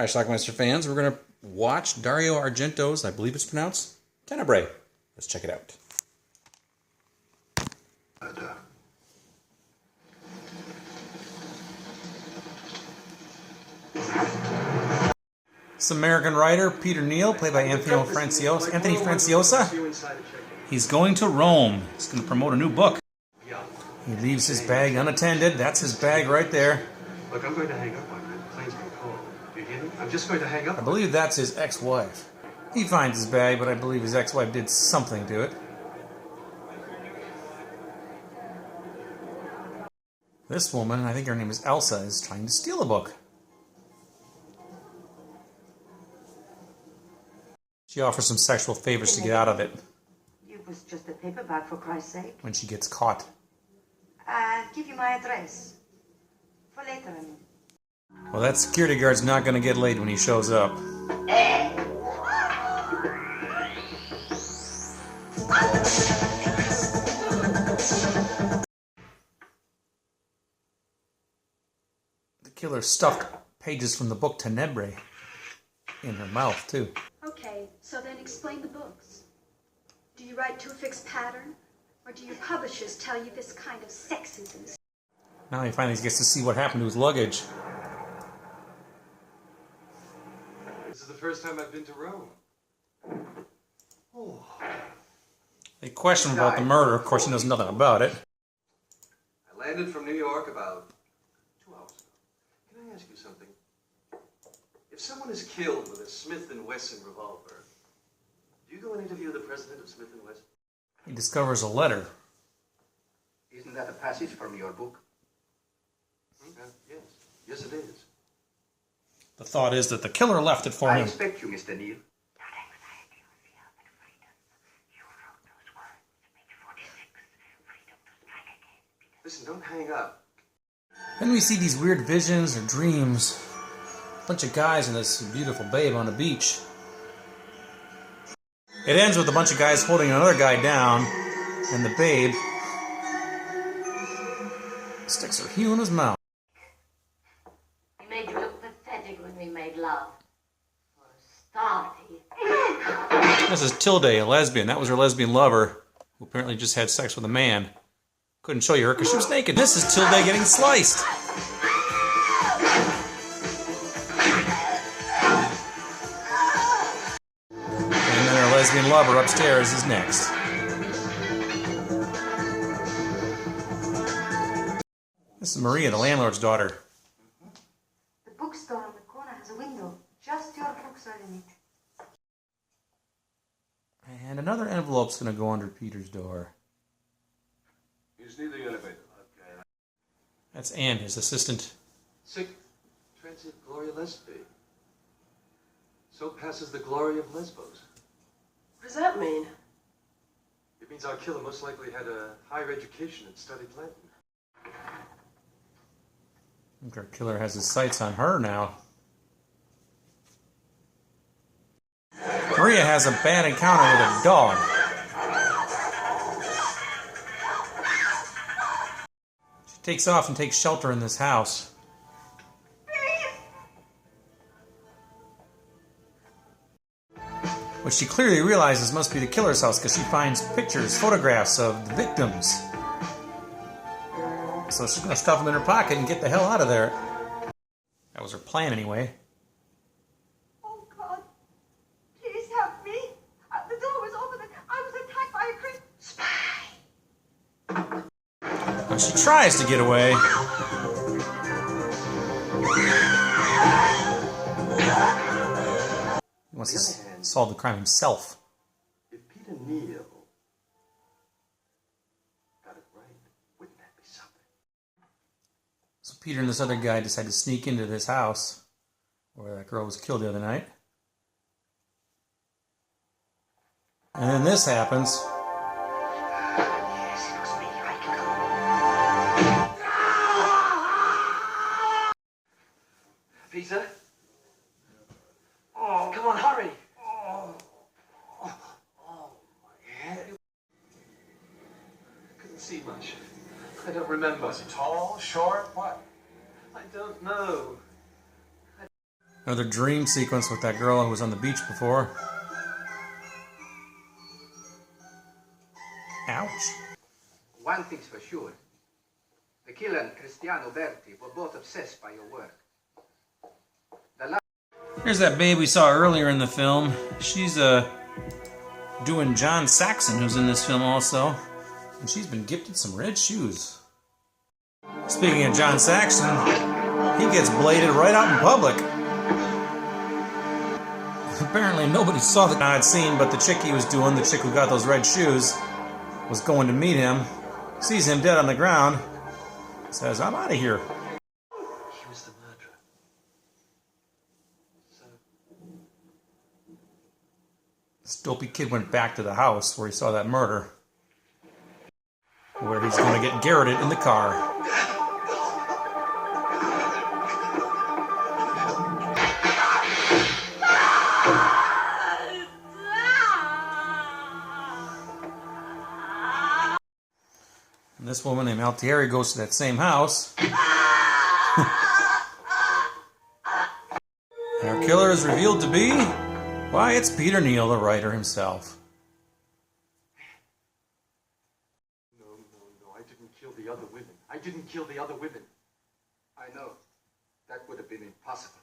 Alright, Schlockmeister fans, we're going to watch Dario Argento's, I believe it's pronounced, Tenebrae. Let's check it out. This American writer, Peter Neal, played by Anthony Franciosa. He's going to Rome. He's going to promote a new book. He leaves his bag unattended. That's his bag right there. Look, I'm going to hang up on you. The plane's been called. Do you hear me? I'm just going to hang up. I believe that's his ex-wife. He finds his bag, but I believe his ex-wife did something to it. This woman, I think her name is Elsa, is trying to steal a book. She offers some sexual favors to get out of it. It was just a paperback, for Christ's sake. When she gets caught. I'll give you my address. For later, I mean. Well, that security guard's not going to get laid when he shows up. The killer stuffed pages from the book Tenebrae in her mouth, too. Okay, so then explain the books. Do you write to a fixed pattern? Or do your publishers tell you this kind of sexism? Now he finally gets to see what happened to his luggage. This is the first time I've been to Rome. Oh. They question him about the murder. Of course, he knows nothing about it. I landed from New York about 2 hours ago. Can I ask you something? If someone is killed with a Smith & Wesson revolver, do you go and interview the president of Smith & Wesson? He discovers a letter. Isn't that a passage from your book? Yes. Yes, it is. The thought is that the killer left it for I him. expect you, Mr. Neal. Not anxiety or fear, but freedom. You wrote those words, page 46. Freedom to strike again. Listen, don't hang up. Then we see these weird visions or dreams. A bunch of guys and this beautiful babe on a beach. It ends with a bunch of guys holding another guy down, and the babe sticks her heel in his mouth. We made you look pathetic when we made love. For a starty. This is Tilde, a lesbian. That was her lesbian lover, who apparently just had sex with a man. Couldn't show you her because she was naked. This is Tilde getting sliced. And then her lesbian lover upstairs is next. This is Maria, the landlord's daughter. The bookstore on the corner has a window. Just your books are in it. And another envelope's going to go under Peter's door. Use neither elevator. Okay. That's Anne, his assistant. Sic transit gloria lesbi. So passes the glory of Lesbos. What does that mean? It means our killer most likely had a higher education and studied Latin. I think our killer has his sights on her now. Maria has a bad encounter with a dog. She takes off and takes shelter in this house. What she clearly realizes must be the killer's house because she finds pictures, photographs of the victims. So she's going to stuff them in her pocket and get the hell out of there. That was her plan anyway. Oh, God. Please help me. The door was open and I was attacked by a creep. Spy. Now she tries to get away. He wants to solve the crime himself. If Peter Neal got it right, wouldn't that be something? So Peter and this other guy decide to sneak into this house where that girl was killed the other night. And then this happens. Yes, looks me right. Peter? Oh, come on, hurry. Oh, my head. Couldn't see much. I don't remember. Was he tall, short, what? I don't know. Another dream sequence with that girl who was on the beach before. Ouch. One thing's for sure. The killer and Cristiano Berti were both obsessed by your work. Here's that babe we saw earlier in the film. She's doing John Saxon, who's in this film also. And she's been gifted some red shoes. Speaking of John Saxon, he gets bladed right out in public. Apparently nobody saw the odd scene, but the chick he was doing, the chick who got those red shoes, was going to meet him, sees him dead on the ground, says, "I'm out of here." He was the murderer. So, This dopey kid went back to the house where he saw that murder, where he's going to get garroted in the car. And this woman named Altieri goes to that same house. And our killer is revealed to be, why, it's Peter Neal, the writer himself. no, I didn't kill the other women. I didn't kill the other women. I know. That would have been impossible.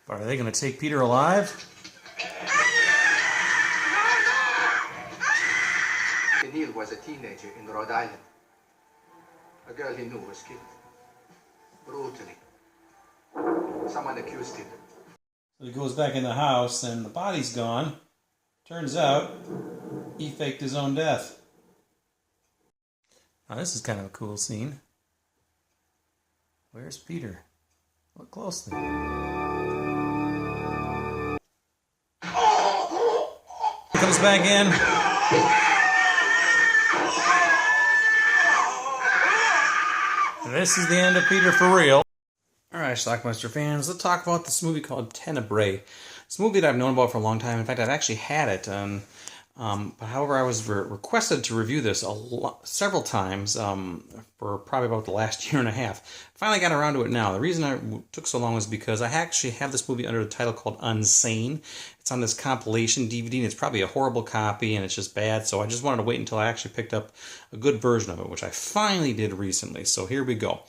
But are they going to take Peter alive? Neil was a teenager in Rhode Island. A girl he knew was killed. Brutally. Someone accused him. So he goes back in the house and the body's gone. Turns out he faked his own death. Now this is kind of a cool scene. Where's Peter? Look closely. He comes back in. This is the end of Peter for real. Alright, Schlockmeister fans, let's talk about this movie called TENEBRAE. It's a movie that I've known about for a long time. In fact, I've actually had it. But however, I was requested to review this several times for probably about the last year and a half. Finally got around to it now. The reason I took so long was because I actually have this movie under the title called Unsane. It's on this compilation DVD, and it's probably a horrible copy, and it's just bad, so I just wanted to wait until I actually picked up a good version of it, which I finally did recently. So here we go.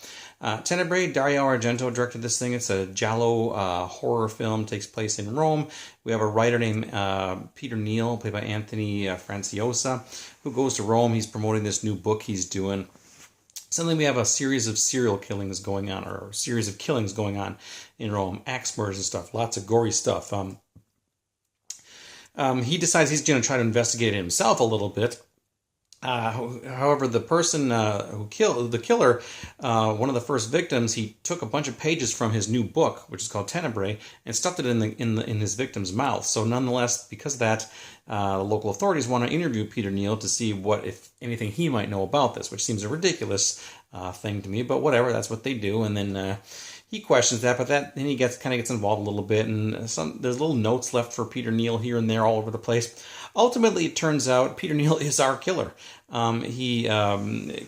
Tenebrae, Dario Argento directed this thing. It's a giallo horror film, takes place in Rome. We have a writer named Peter Neal, played by Anthony Franciosa, who goes to Rome. He's promoting this new book he's doing. Suddenly we have a series of serial killings going on, or a series of killings going on in Rome. Axe murders and stuff, lots of gory stuff. He decides he's going to try to investigate it himself a little bit. However, the person who killed the killer, one of the first victims, he took a bunch of pages from his new book, which is called Tenebrae, and stuffed it in his victim's mouth. So, nonetheless, because of that, the local authorities want to interview Peter Neal to see what, if anything, he might know about this, which seems a ridiculous thing to me. But whatever, that's what they do. And then he questions that, but then he kind of gets involved a little bit, and there's little notes left for Peter Neal here and there all over the place. Ultimately, it turns out Peter Neal is our killer. He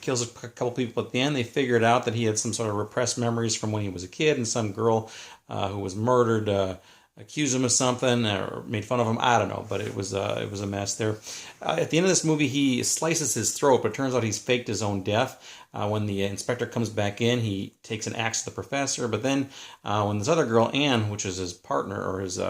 kills a couple people at the end. They figured out that he had some sort of repressed memories from when he was a kid, and some girl who was murdered accused him of something or made fun of him. I don't know, but it was a mess there. At the end of this movie, he slices his throat, but it turns out he's faked his own death. When the inspector comes back in, he takes an axe to the professor, but then when this other girl, Anne, which is his partner or his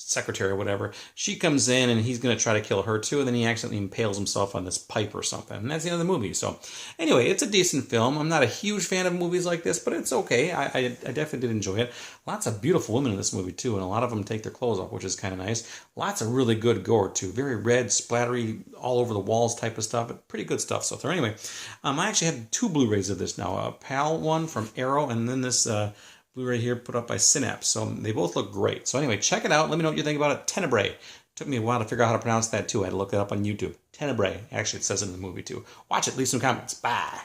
secretary or whatever, she comes in and he's going to try to kill her too, and then he accidentally impales himself on this pipe or something, and that's the end of the movie. So anyway, it's a decent film. I'm not a huge fan of movies like this, but it's okay. I definitely did enjoy it. Lots of beautiful women in this movie too, and a lot of them take their clothes off, which is kind of nice. Lots of really good gore too. Very red, splattery, all over the walls type of stuff, but pretty good stuff. So anyway, I actually have 2 Blu-rays of this now. A PAL one from Arrow, and then this Blu-ray here put up by Synapse. So they both look great. So anyway, check it out. Let me know what you think about it. Tenebrae. Took me a while to figure out how to pronounce that too. I had to look it up on YouTube. Tenebrae. Actually, it says it in the movie too. Watch it. Leave some comments. Bye.